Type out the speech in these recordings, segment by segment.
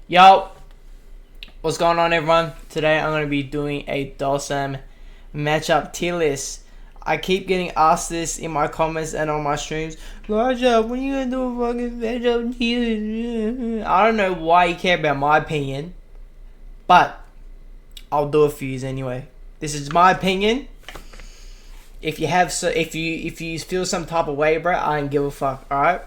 Yo, what's going on, everyone? Today I'm going to be doing a Dhalsim matchup tier list. I keep getting asked this in my comments and on my streams. Raja, when you gonna do a fucking matchup tier list? I don't know why you care about my opinion, but I'll do it for you anyway. This is my opinion. If you feel some type of way, bro, I don't give a fuck. All right.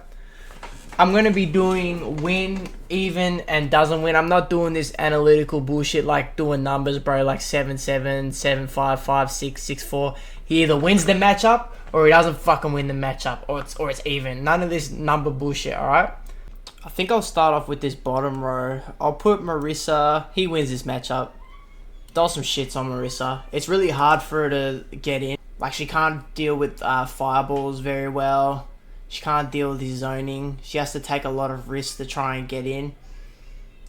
I'm going to be doing win, even, and doesn't win. I'm not doing this analytical bullshit like doing numbers, bro, like 7-7, 7-5, 5-6, 6-4. He either wins the matchup or he doesn't fucking win the matchup, or it's even. None of this number bullshit, alright? I think I'll start off with this bottom row. I'll put Marissa. He wins this matchup. Dhalsim shits on Marissa. It's really hard for her to get in. Like, she can't deal with fireballs very well. She can't deal with his zoning. She has to take a lot of risks to try and get in.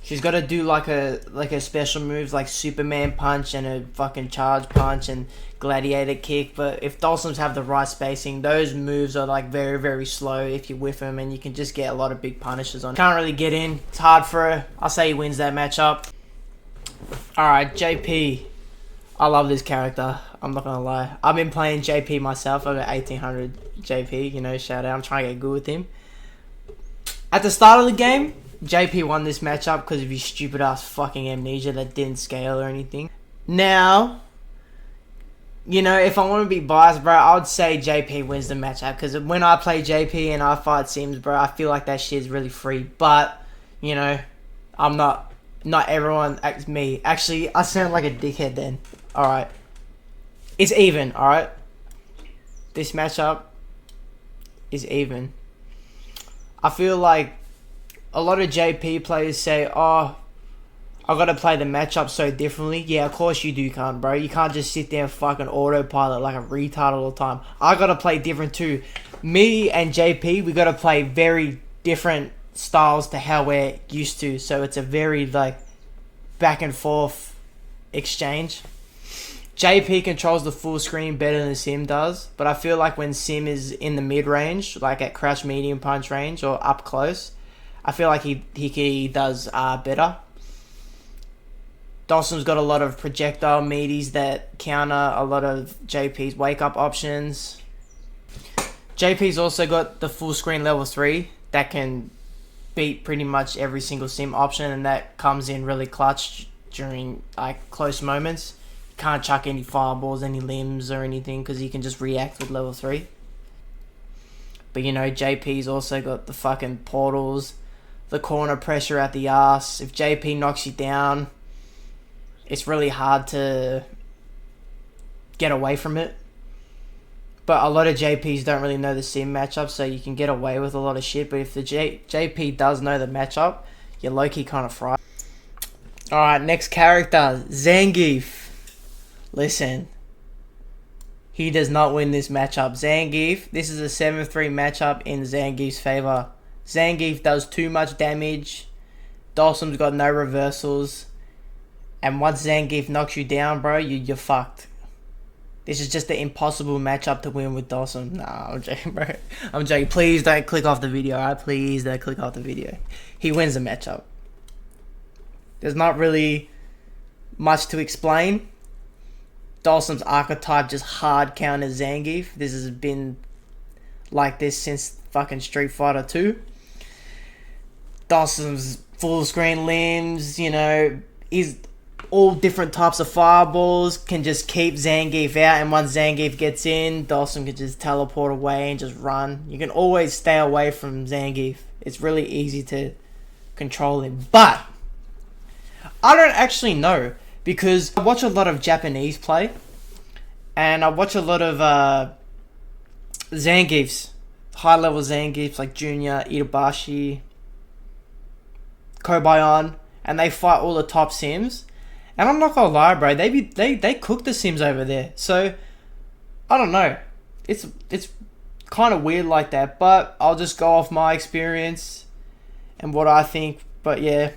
She's got to do like a special moves like Superman punch and a fucking charge punch and gladiator kick. But if Dhalsims have the right spacing, those moves are like very, very slow if you whiff them, and you can just get a lot of big punishes on. Can't really get in. It's hard for her. I'll say he wins that matchup. Alright, JP. I love this character. I'm not gonna lie. I've been playing JP myself. I've got 1800 JP, you know, shout out. I'm trying to get good with him. At the start of the game, JP won this matchup because of his stupid ass fucking amnesia that didn't scale or anything. Now, you know, if I want to be biased, bro, I would say JP wins the matchup because when I play JP and I fight Sims, bro, I feel like that shit is really free. But, you know, I'm not everyone acts me. Actually, I sound like a dickhead then. Alright. It's even, alright? This matchup is even. I feel like a lot of JP players say, oh, I gotta play the matchup so differently. Yeah, of course you do, can't, bro. You can't just sit there and fucking autopilot like a retard all the time. I gotta play different too. Me and JP, we gotta play very different styles to how we're used to. So it's a very, like, back and forth exchange. JP controls the full screen better than Sim does, but I feel like when Sim is in the mid range, like at crouch medium punch range or up close, I feel like he does better. Dhalsim's got a lot of projectile meaties that counter a lot of JP's wake up options. JP's also got the full screen level 3 that can beat pretty much every single Sim option, and that comes in really clutch during like close moments. Can't chuck any fireballs, any limbs or anything because he can just react with level 3. But you know, JP's also got the fucking portals, the corner pressure at the ass. If JP knocks you down, it's really hard to get away from it. But a lot of JPs don't really know the Sim matchup, so you can get away with a lot of shit. But if the JP does know the matchup, you're low-key kind of fried. Alright, next character, Zangief. Listen, he does not win this matchup. Zangief, this is a 7-3 matchup in Zangief's favor. Zangief does too much damage. Dhalsim's got no reversals. And once Zangief knocks you down, bro, you're fucked. This is just an impossible matchup to win with Dhalsim. Nah, I'm joking, bro. I'm joking. Please don't click off the video, alright? Please don't click off the video. He wins the matchup. There's not really much to explain. Dhalsim's archetype just hard counters Zangief. This has been like this since fucking Street Fighter 2. Dhalsim's full screen limbs, you know, he's all different types of fireballs, can just keep Zangief out, and once Zangief gets in, Dhalsim can just teleport away and just run. You can always stay away from Zangief. It's really easy to control him. But I don't actually know, because I watch a lot of Japanese play, and I watch a lot of Zangiefs, high-level Zangiefs like Junior, Itabashi, Kobayan, and they fight all the top Sims. And I'm not gonna lie, bro, they cook the Sims over there. So I don't know, it's kind of weird like that. But I'll just go off my experience and what I think. But yeah,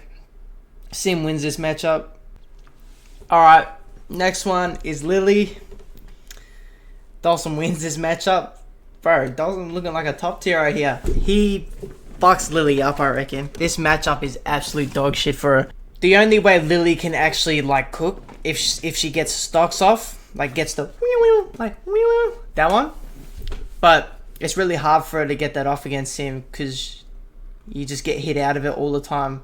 Sim wins this matchup. Alright, next one is Lily. Dhalsim wins this matchup. Bro, Dhalsim looking like a top tier right here. He fucks Lily up, I reckon. This matchup is absolute dog shit for her. The only way Lily can actually like cook if she gets stocks off, like gets the like that one. But it's really hard for her to get that off against him because you just get hit out of it all the time.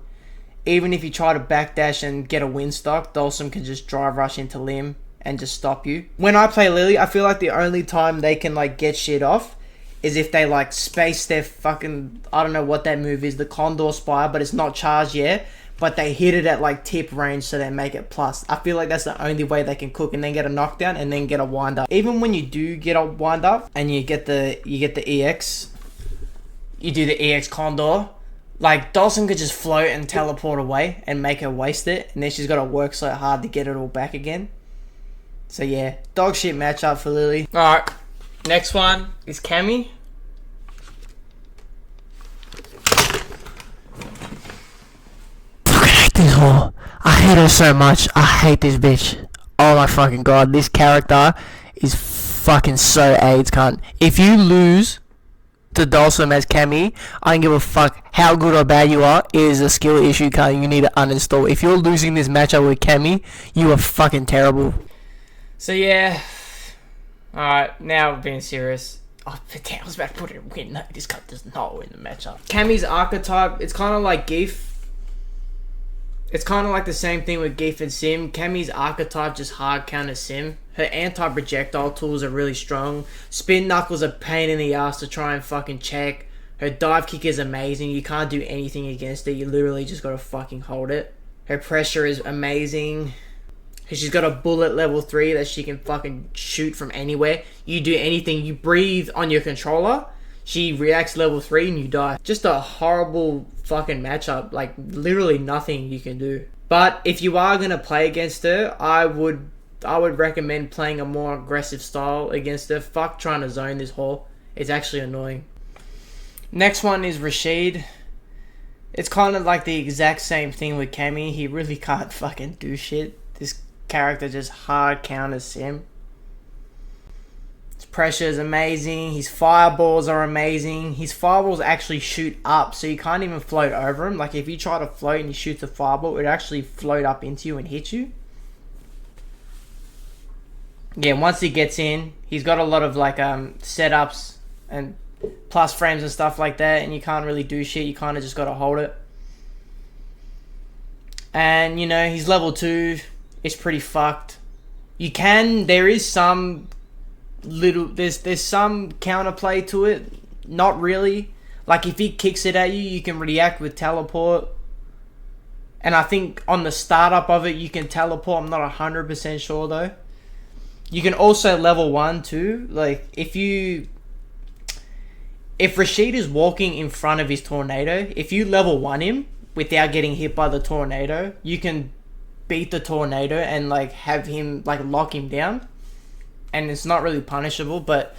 Even if you try to backdash and get a win stock, Dhalsim can just drive rush into Lim and just stop you. When I play Lily, I feel like the only time they can like get shit off is if they like space their fucking, I don't know what that move is, the Condor Spire, but it's not charged yet. But they hit it at like tip range, so they make it plus. I feel like that's the only way they can cook and then get a knockdown and then get a wind up. Even when you do get a wind up and you get the EX, you do the EX Condor, like Dhalsim could just float and teleport away and make her waste it, and then she's got to work so hard to get it all back again. So yeah, dog shit matchup for Lily. Alright, next one is Cammy. This whore. I hate her so much. I hate this bitch. Oh my fucking god. This character is fucking so AIDS, cunt. If you lose to Dhalsim as Cammy, I don't give a fuck how good or bad you are. It is a skill issue, cunt. You need to uninstall. If you're losing this matchup with Cammy, you are fucking terrible. So yeah. Alright, now being serious. Oh, damn, I was about to put it in win. No, this cunt does not win the matchup. Cammy's archetype, it's kind of like Geef. It's kind of like the same thing with Geef and Sim. Cammy's archetype just hard counters Sim. Her anti-projectile tools are really strong. Spin knuckles are pain in the ass to try and fucking check. Her dive kick is amazing. You can't do anything against it. You literally just gotta fucking hold it. Her pressure is amazing. She's got a bullet level 3 that she can fucking shoot from anywhere. You do anything. You breathe on your controller, she reacts level 3 and you die. Just a horrible fucking matchup. Like, literally nothing you can do. But if you are going to play against her, I would recommend playing a more aggressive style against her. Fuck trying to zone this whore. It's actually annoying. Next one is Rashid. It's kind of like the exact same thing with Cammy. He really can't fucking do shit. This character just hard counters him. His pressure is amazing. His fireballs are amazing. His fireballs actually shoot up, so you can't even float over him. Like, if you try to float and you shoot the fireball, it actually float up into you and hit you. Yeah, once he gets in, he's got a lot of like setups and plus frames and stuff like that, and you can't really do shit. You kind of just got to hold it. And, you know, he's level 2. It's pretty fucked. There is some there's some counterplay to it. Not really. Like, if he kicks it at you, you can react with teleport. And I think on the startup of it, you can teleport. I'm not 100% sure though. You can also level 1 too. Like, if Rashid is walking in front of his tornado, if you level 1 him without getting hit by the tornado, you can beat the tornado and like have him like lock him down, and it's not really punishable. But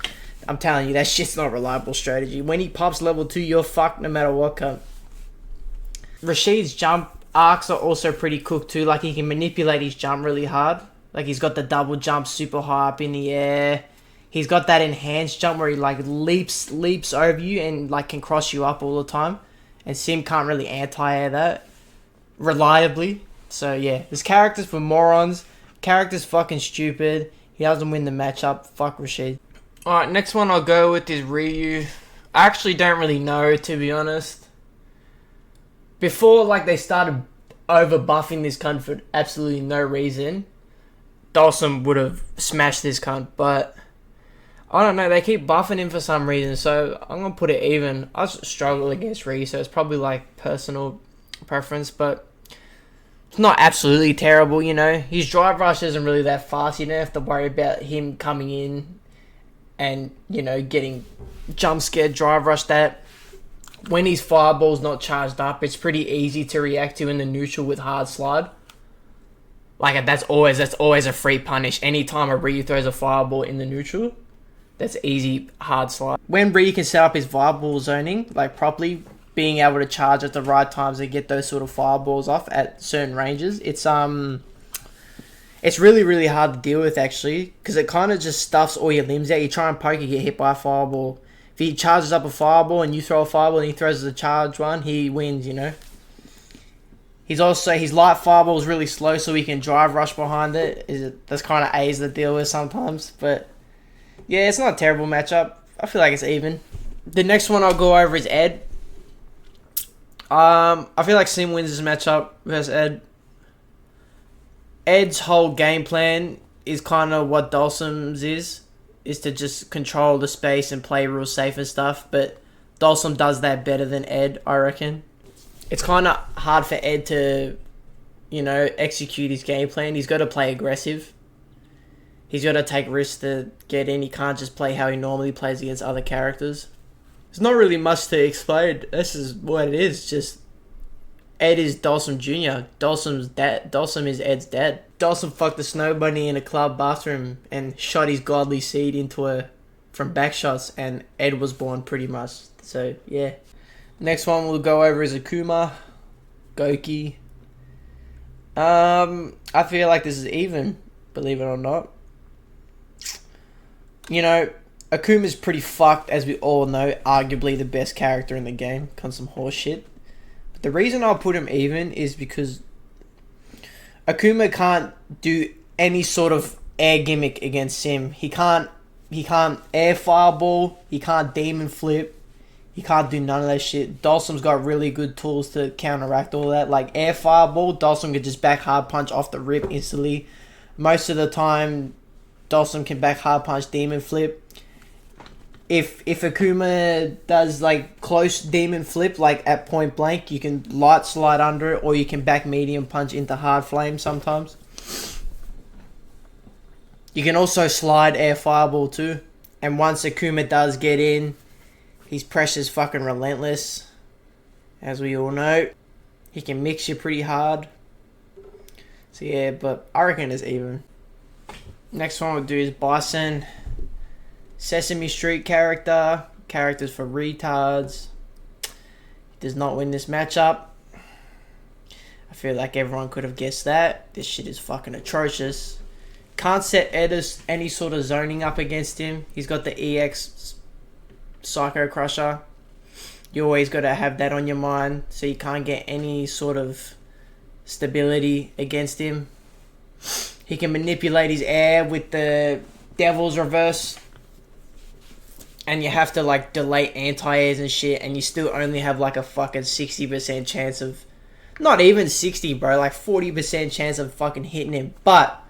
I'm telling you, that shit's not reliable strategy. When he pops level 2, you're fucked no matter what. Rashid's jump arcs are also pretty cooked too. Like, he can manipulate his jump really hard. Like, he's got the double jump super high up in the air. He's got that enhanced jump where he like leaps over you and like can cross you up all the time, and Sim can't really anti-air that reliably. So yeah, this character's for morons. Character's fucking stupid. He doesn't win the matchup. Fuck Rashid. Alright, next one I'll go with is Ryu. I actually don't really know, to be honest. Before, like, they started over buffing this cunt for absolutely no reason, Dhalsim would have smashed this cunt, but I don't know, they keep buffing him for some reason, so I'm gonna put it even. I struggle against Ryu, so it's probably like personal preference, but it's not absolutely terrible, you know. His drive rush isn't really that fast. You don't have to worry about him coming in and, you know, getting jump scared drive rush. That when his fireball's not charged up, it's pretty easy to react to in the neutral with hard slide. Like, that's always a free punish. Anytime a Ryu throws a fireball in the neutral, that's easy hard slide. When Ryu can set up his fireball zoning like properly, being able to charge at the right times and get those sort of fireballs off at certain ranges, it's really, really hard to deal with, actually, because it kind of just stuffs all your limbs out. You try and poke, you get hit by a fireball. if he charges up a fireball and you throw a fireball and he throws the charge one, he wins, you know. He's also, his light fireball is really slow, so he can drive rush behind it. That's kind of A's to deal with sometimes. But yeah, it's not a terrible matchup. I feel like it's even. The next one I'll go over is Ed. I feel like Sim wins this matchup versus Ed. Ed's whole game plan is kind of what Dhalsim's is to just control the space and play real safe and stuff. But Dhalsim does that better than Ed, I reckon. It's kind of hard for Ed to, you know, execute his game plan. He's got to play aggressive. He's got to take risks to get in. He can't just play how he normally plays against other characters. There's not really much to explain. This is what it is. Just Ed is Dhalsim Jr. Dhalsim's dad. Dhalsim is Ed's dad. Dhalsim fucked the snow bunny in a club bathroom and shot his godly seed into her from back shots, and Ed was born pretty much. So yeah. Next one we'll go over is Akuma, Goki. I feel like this is even, believe it or not. You know, Akuma's pretty fucked, as we all know. Arguably the best character in the game. Con some horse shit. But the reason I'll put him even is because Akuma can't do any sort of air gimmick against Sim. He can't air fireball. He can't demon flip. He can't do none of that shit. Dhalsim's got really good tools to counteract all that. Like air fireball, Dhalsim can just back hard punch off the rip instantly. Most of the time, Dhalsim can back hard punch demon flip. If Akuma does like close demon flip, like at point blank, you can light slide under it, or you can back medium punch into hard flame sometimes. You can also slide air fireball too. And once Akuma does get in, his pressure's fucking relentless, as we all know. He can mix you pretty hard. So yeah, but I reckon it's even. Next one we'll do is Bison. Sesame Street character. Characters for retards. He does not win this matchup. I feel like everyone could have guessed that. This shit is fucking atrocious. Can't set any sort of zoning up against him. He's got the EX Psycho Crusher. You always got to have that on your mind, so you can't get any sort of stability against him. He can manipulate his air with the Devil's Reverse, and you have to like delay anti-airs and shit, and you still only have like a fucking 60% chance of, not even 60 bro, like 40% chance of fucking hitting him. But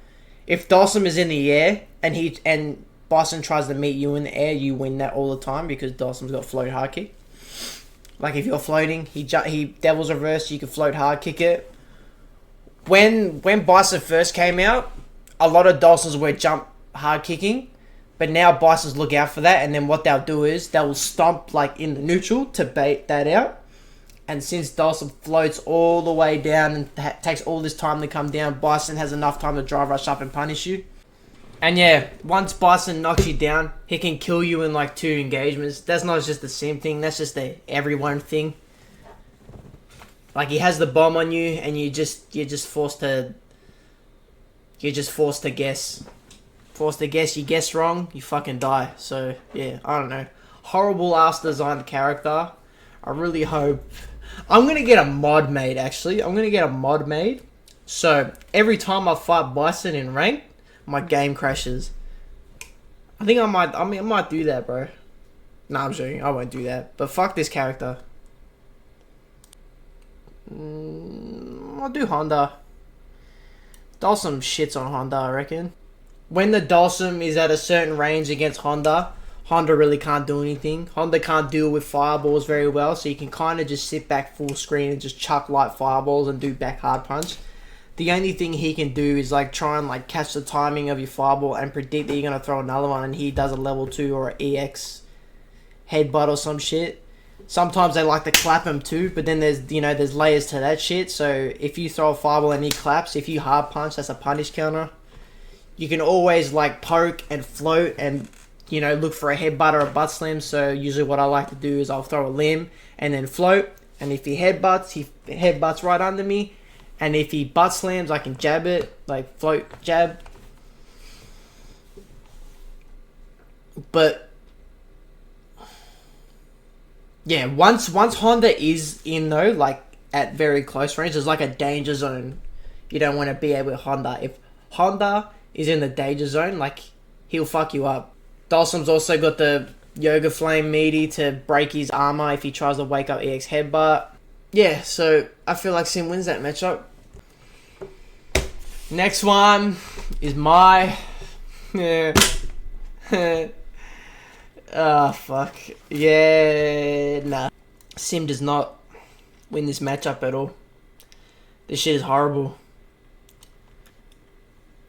if Dhalsim is in the air and Bison tries to meet you in the air, you win that all the time because Dhalsim's got float hard kick. Like if you're floating, he Devil's Reverse, you can float hard kick it. When Bison first came out, a lot of Dhalsims were jump hard kicking, but now Bisons look out for that, and then what they'll do is they'll stomp like in the neutral to bait that out. And since Dhalsim floats all the way down and takes all this time to come down, Bison has enough time to drive rush up and punish you. And yeah, once Bison knocks you down, he can kill you in like 2 engagements. That's not just the Sim thing, that's just the everyone thing. Like he has the bomb on you and you're just forced to guess. Forced to guess, you guess wrong, you fucking die. So yeah, I don't know. Horrible ass designed character. I really hope I'm gonna get a mod made actually. I'm gonna get a mod made. So every time I fight Bison in rank, my game crashes. I might do that, bro. Nah, I'm joking. I won't do that. But fuck this character. I'll do Honda. Dhalsim shits on Honda, I reckon. When the Dhalsim is at a certain range against Honda, Honda really can't do anything. Honda can't deal with fireballs very well, so you can kind of just sit back full screen and just chuck light fireballs and do back hard punch. The only thing he can do is like try and like catch the timing of your fireball and predict that you're going to throw another one, and he does a level 2 or an EX headbutt or some shit. Sometimes they like to clap him too, but then there's layers to that shit. So if you throw a fireball and he claps, if you hard punch, that's a punish counter. You can always like poke and float and look for a headbutt or a butt slam. So usually what I like to do is I'll throw a limb and then float, and if he headbutts right under me. And if he butt slams, I can jab it, like float, jab. But Yeah, once Honda is in though, like at very close range, there's like a danger zone. You don't want to be able with Honda. If Honda is in the danger zone, like he'll fuck you up. Dhalsim's also got the Yoga Flame meaty to break his armor if he tries to wake up EX Headbutt. Yeah, so I feel like Sim wins that matchup. Next one is my... Oh, fuck. Yeah, nah. Sim does not win this matchup at all. This shit is horrible.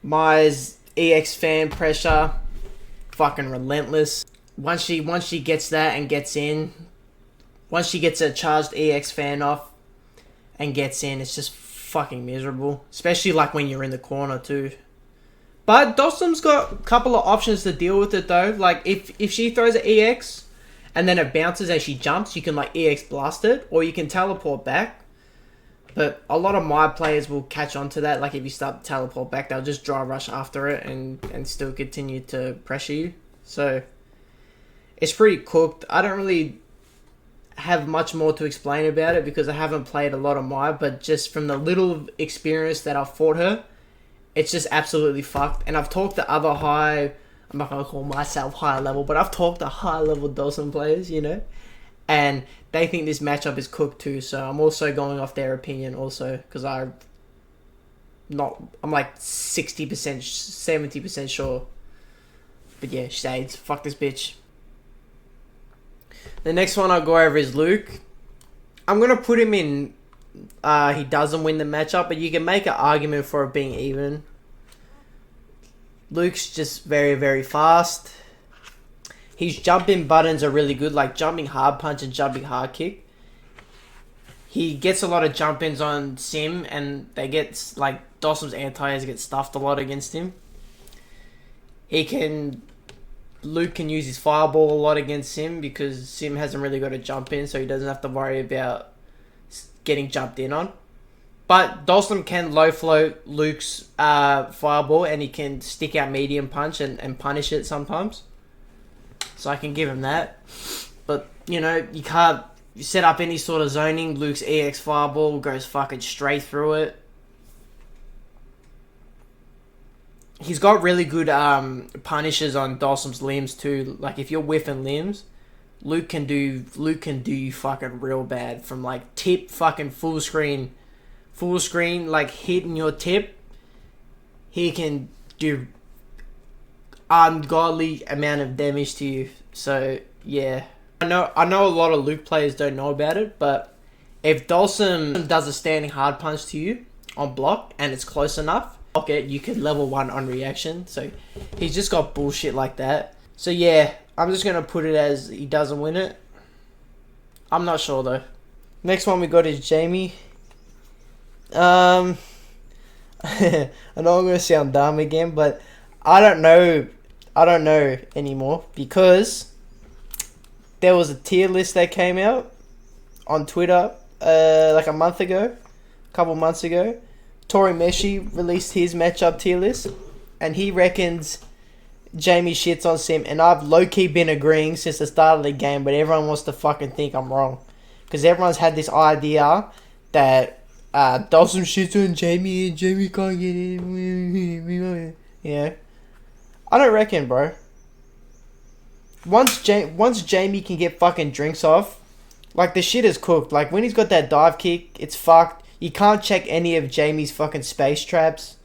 My's EX fan pressure, fucking relentless. Once she gets that and gets in, once she gets a charged EX fan off and gets in, it's just fucking miserable. Especially like when you're in the corner too. But Dhalsim's got a couple of options to deal with it though. Like if she throws an EX and then it bounces as she jumps, you can like EX blast it, or you can teleport back. But a lot of my players will catch on to that. Like if you start to teleport back, they'll just dry rush after it and still continue to pressure you. So it's pretty cooked. I don't really have much more to explain about it because I haven't played a lot of Mai, but just from the little experience that I've fought her, it's just absolutely fucked. And I've talked to other high, I'm not going to call myself high level, but I've talked to high level Dhalsim players, you know, and they think this matchup is cooked too. So I'm also going off their opinion also, because I'm like 60%, 70% sure. But yeah, shades, fuck this bitch. The next one I'll go over is Luke. I'm going to put him in... he doesn't win the matchup, but you can make an argument for it being even. Luke's just very, very fast. His jumping buttons are really good, like jumping hard punch and jumping hard kick. He gets a lot of jump ins on Sim, and they get, like, Dhalsim's anti-airs get stuffed a lot against him. Luke can use his fireball a lot against Sim because Sim hasn't really got a jump in, so he doesn't have to worry about getting jumped in on. But Dhalsim can low float Luke's fireball, and he can stick out medium punch and punish it sometimes. So I can give him that. But, you know, you can't set up any sort of zoning. Luke's EX fireball goes fucking straight through it. He's got really good punishes on Dhalsim's limbs too. Like if you're whiffing limbs, Luke can do you fucking real bad from like tip fucking full screen like hitting your tip. He can do ungodly amount of damage to you. So yeah, I know a lot of Luke players don't know about it, but if Dhalsim does a standing hard punch to you on block and it's close enough, okay, you can level 1 on reaction. So he's just got bullshit like that. So yeah, I'm just gonna put it as he doesn't win it. I'm not sure though. Next one we got is Jamie. I know I'm gonna sound dumb again, but I don't know anymore because there was a tier list that came out on Twitter like a couple months ago. Torimeshi released his matchup tier list, and he reckons Jamie shits on Sim, and I've low-key been agreeing since the start of the game, but everyone wants to fucking think I'm wrong. Because everyone's had this idea that Dhalsim shits on Jamie and Jamie can't get in. Yeah. I don't reckon, bro. Once Jamie can get fucking drinks off, like the shit is cooked. Like when he's got that dive kick, it's fucked. You can't check any of Jamie's fucking space traps.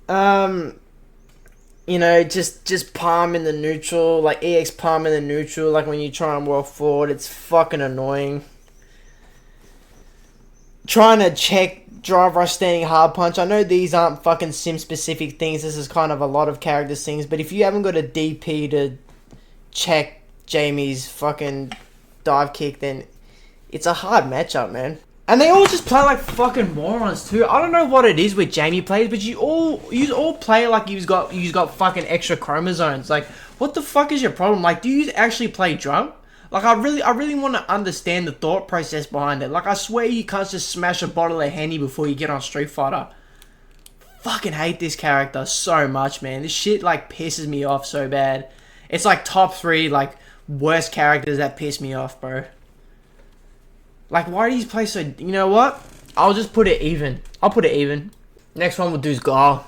You know, just palm in the neutral, like EX palm in the neutral, like when you try and walk forward, it's fucking annoying. Trying to check drive rush standing hard punch. I know these aren't fucking sim specific things, this is kind of a lot of characters things, but if you haven't got a DP to check Jamie's fucking dive kick, then it's a hard matchup, man. And they all just play like fucking morons too. I don't know what it is with Jamie plays, but you all play like you've got fucking extra chromosomes. Like, what the fuck is your problem? Like, do you actually play drunk? Like, I really want to understand the thought process behind it. Like, I swear you can't just smash a bottle of Henny before you get on Street Fighter. Fucking hate this character so much, man. This shit like pisses me off so bad. It's like top 3 like worst characters that piss me off, bro. Like, why do you play so... You know what? I'll just put it even. I'll put it even. Next one we'll do is Gar.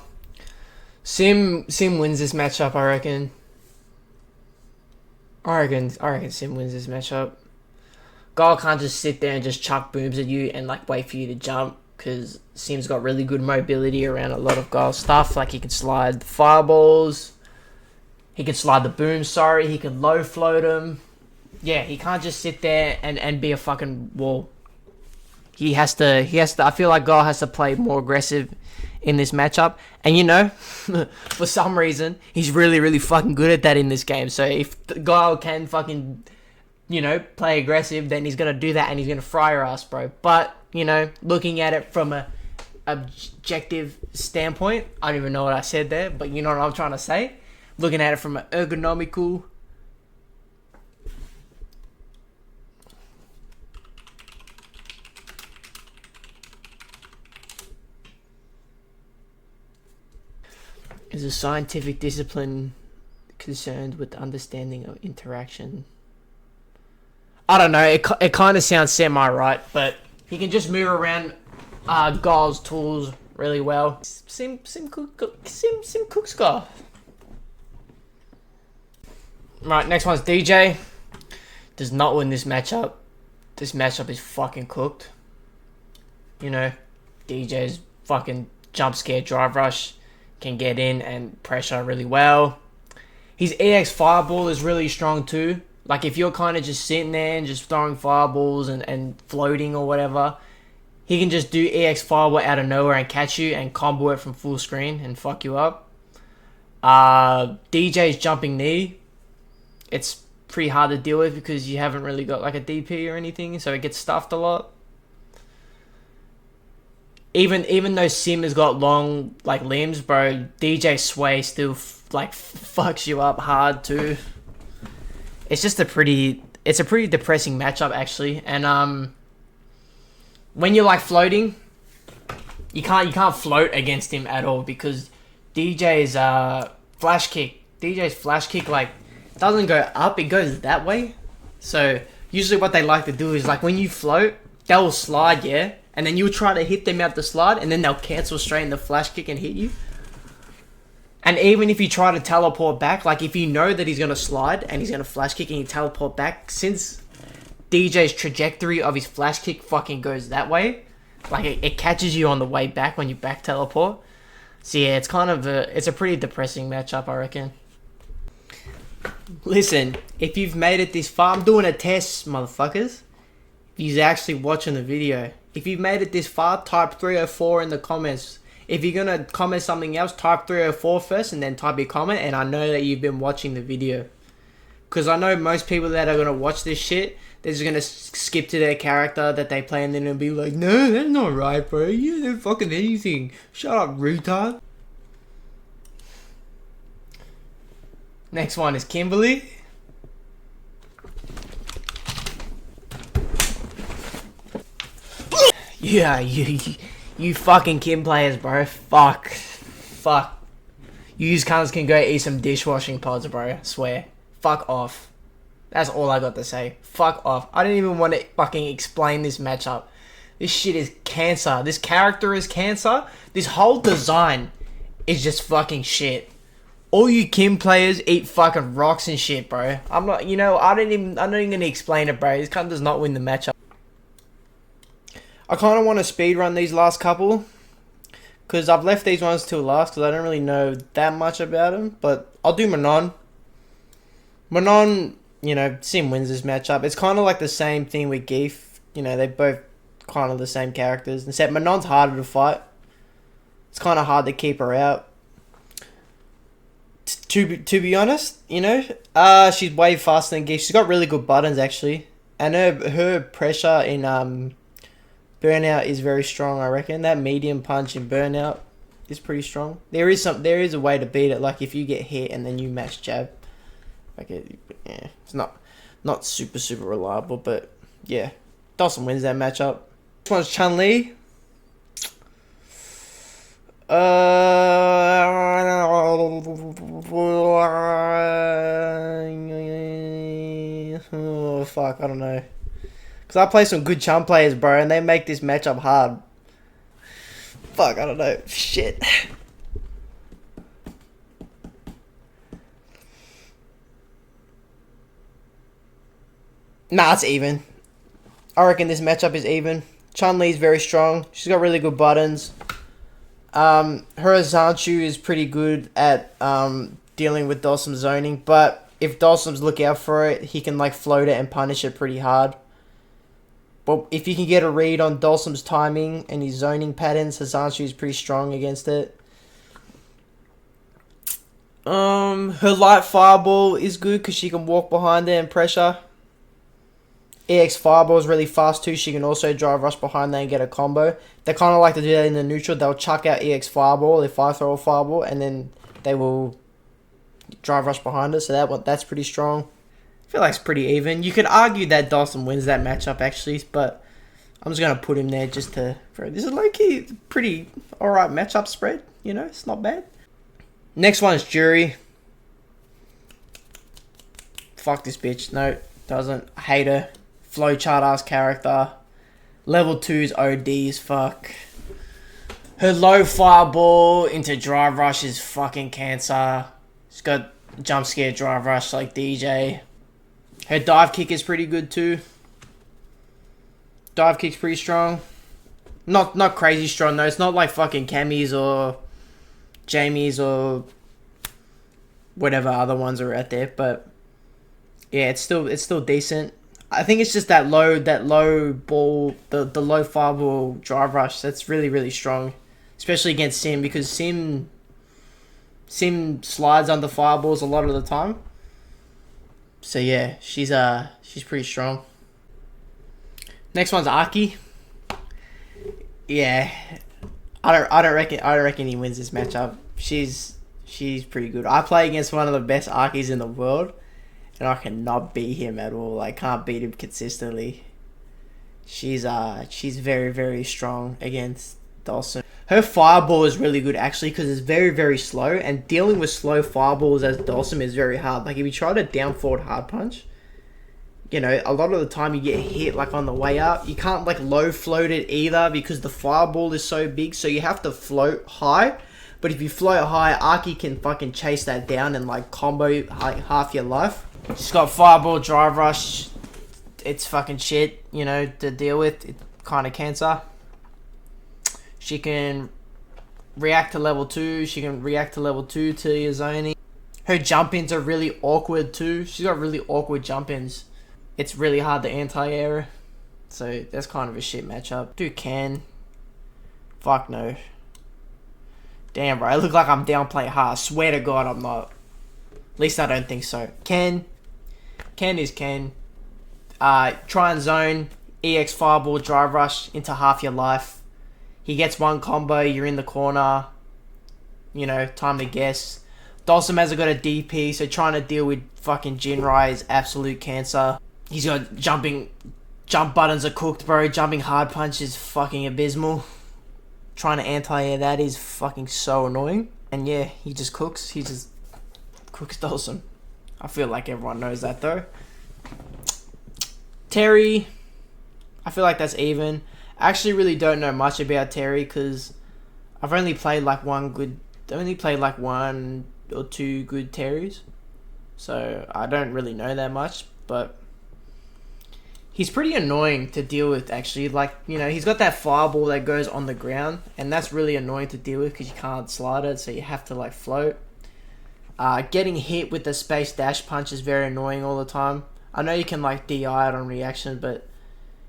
Sim wins this matchup, I reckon. I reckon Sim wins this matchup. Gar can't just sit there and just chuck booms at you and like wait for you to jump, because Sim's got really good mobility around a lot of Gar's stuff. Like, he can slide the fireballs, he can slide the booms, sorry, he can low float them. Yeah, he can't just sit there and be a fucking wall. He has to, I feel like Gar has to play more aggressive in this matchup. And you know, for some reason, he's really, really fucking good at that in this game. So if Gar can fucking, you know, play aggressive, then he's going to do that and he's going to fry your ass, bro. But, you know, looking at it from a objective standpoint, I don't even know what I said there, but you know what I'm trying to say. Looking at it from an ergonomical... Is a scientific discipline concerned with the understanding of interaction? I don't know, it kind of sounds semi-right, but he can just move around Gar's tools really well. Sim cooks Gar. Right, next one's DJ. Does not win this matchup. This matchup is fucking cooked. You know, DJ's fucking jump scare drive rush can get in and pressure really well. His EX fireball is really strong too. Like, if you're kind of just sitting there and just throwing fireballs and floating or whatever, he can just do EX fireball out of nowhere and catch you and combo it from full screen and fuck you up. DJ's jumping knee. It's pretty hard to deal with because you haven't really got like a DP or anything, so it gets stuffed a lot. Even though Sim has got long like limbs, bro, DJ sway still like fucks you up hard too. It's just a pretty depressing matchup actually. And when you're like floating, you can't float against him at all because DJ's flash kick like doesn't go up, it goes that way. So usually what they like to do is like when you float, they'll slide, yeah, and then you'll try to hit them out the slide, and then they'll cancel straight in the flash kick and hit you. And even if you try to teleport back, like if you know that he's going to slide and he's going to flash kick and you teleport back, since DJ's trajectory of his flash kick fucking goes that way, like it catches you on the way back when you back teleport. So yeah, it's kind of it's a pretty depressing matchup, I reckon. Listen, if you've made it this far, I'm doing a test, motherfuckers. If you're actually watching the video, if you've made it this far, type 304 in the comments. If you're going to comment something else, type 304 first and then type your comment, and I know that you've been watching the video. Because I know most people that are going to watch this shit, they're just going to skip to their character that they play and then they'll be like, no, that's not right, bro. You don't fucking anything. Shut up, retard. Next one is Kimberly. Yeah, you fucking Kim players, bro. Fuck. You cunts can go eat some dishwashing pods, bro. I swear. Fuck off. That's all I got to say. Fuck off. I didn't even want to fucking explain this matchup. This shit is cancer. This character is cancer. This whole design is just fucking shit. All you Kim players eat fucking rocks and shit, bro. I'm not, you know, I'm not even gonna explain it, bro. This cunt does not win the matchup. I kind of want to speedrun these last couple, because I've left these ones till last, because I don't really know that much about them, but I'll do Manon. Manon, you know, Sim wins this matchup. It's kind of like the same thing with Geef. You know, they're both kind of the same characters, except Manon's harder to fight. It's kind of hard to keep her out. To be honest, you know, she's way faster than Geef. She's got really good buttons, actually. And her pressure in Burnout is very strong, I reckon. That medium punch in Burnout is pretty strong. There is a way to beat it, like if you get hit and then you match jab. Like it's not super reliable, but yeah. Dhalsim wins that matchup. This one's Chun-Li. Oh fuck, I don't know. Because I play some good chump players, bro, and they make this matchup hard. Fuck, I don't know. Shit. Nah, it's even. I reckon this matchup is even. Chun-Li's very strong. She's got really good buttons. Her Zanchu is pretty good at dealing with Dhalsim's zoning, but if Dhalsim's look out for it, he can like float it and punish it pretty hard. But if you can get a read on Dhalsim's timing and his zoning patterns, Zanchu is pretty strong against it. Her light fireball is good because she can walk behind it and pressure. EX fireball is really fast too. She can also drive rush behind there and get a combo. They kind of like to do that in the neutral. They'll chuck out EX fireball if I throw a fireball, and then they will drive rush behind it. So that's pretty strong. I feel like it's pretty even. You could argue that Dhalsim wins that matchup actually, but I'm just gonna put him there just to. This is low-key pretty alright matchup spread. You know, it's not bad. Next one is Jury. Fuck this bitch. No, doesn't. I hate her. Flowchart ass character. Level 2's OD as fuck. Her low fireball into drive rush is fucking cancer. She's got jump scare drive rush like DJ. Her dive kick is pretty good too. Dive kick's pretty strong. Not crazy strong though. It's not like fucking Cammy's or Jamie's or whatever other ones are out there, but yeah, it's still decent. I think it's just that low ball, the low fireball drive rush. That's really strong, especially against Sim, because Sim slides under fireballs a lot of the time. So yeah, she's pretty strong. Next one's Aki. Yeah, I don't reckon he wins this matchup. She's pretty good. I play against one of the best Akis in the world, and I cannot beat him at all. I can't beat him consistently. She's very strong against Dhalsim. Her fireball is really good actually because it's very slow, and dealing with slow fireballs as Dhalsim is very hard. Like if you try to down forward hard punch, you know, a lot of the time you get hit like on the way up. You can't like low float it either because the fireball is so big, so you have to float high. But if you float high, Aki can fucking chase that down and like combo like half your life. She's got fireball drive rush. It's fucking shit, you know, to deal with. It's kind of cancer. She can react to level 2. She can react to level 2 to your zoning. Her jump-ins are really awkward too. She's got really awkward jump-ins. It's really hard to anti-air. So that's kind of a shit matchup. Dude, can. Fuck no. Damn, bro. I look like I'm downplay hard. I swear to God I'm not. At least I don't think so. Ken is Ken. Try and zone. EX fireball drive rush into half your life. He gets one combo. You're in the corner. You know, time to guess. Dhalsim hasn't got a DP, so trying to deal with fucking Jinrai is absolute cancer. He's got jump buttons are cooked, bro. Jumping hard punch is fucking abysmal. Trying to anti-air that is fucking so annoying. And yeah, he just cooks. He just cooks Dhalsim. I feel like everyone knows that though. Terry, I feel like that's even. I actually really don't know much about Terry because I've only played like one or two good Terrys. So I don't really know that much, but he's pretty annoying to deal with actually. Like, you know, he's got that fireball that goes on the ground, and that's really annoying to deal with because you can't slide it, so you have to like float. Getting hit with the space dash punch is very annoying all the time. I know you can like DI it on reaction, but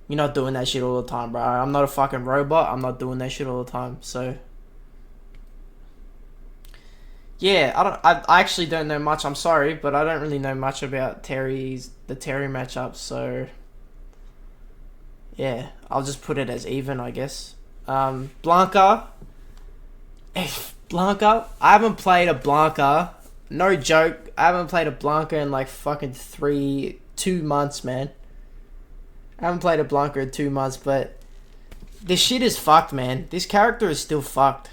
you're not doing that shit all the time, bro. I'm not a fucking robot. I'm not doing that shit all the time. So yeah, I actually don't know much. I'm sorry, but I don't really know much about the Terry matchup. So yeah, I'll just put it as even, I guess. Blanca. Blanca. I haven't played a Blanca. No joke. I haven't played a Blanca in like fucking 2 months, man. I haven't played a Blanca in 2 months, but this shit is fucked, man. This character is still fucked.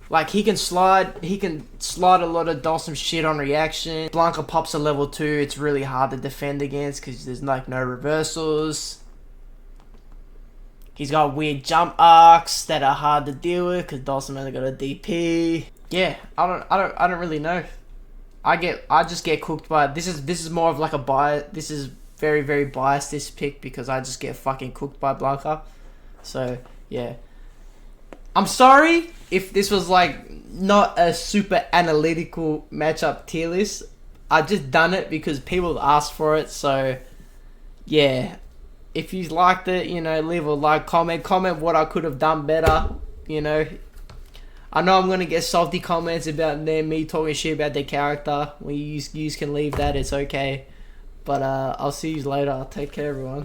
Like, he can slide a lot of Dhalsim shit on reaction. Blanca pops a level 2, it's really hard to defend against because there's like no reversals. He's got weird jump arcs that are hard to deal with because Dhalsim only got a DP. Yeah, I don't really know. I just get cooked by this is more of like a bias. This is very, very biased, this pick, because I just get fucking cooked by Blanca. So yeah, I'm sorry if this was like not a super analytical matchup tier list. I just done it because people asked for it. So yeah, if you liked it, you know, leave a like, comment what I could have done better. You know, I know I'm gonna get salty comments about me talking shit about their character. When you can leave that, it's okay. But I'll see you later. Take care, everyone.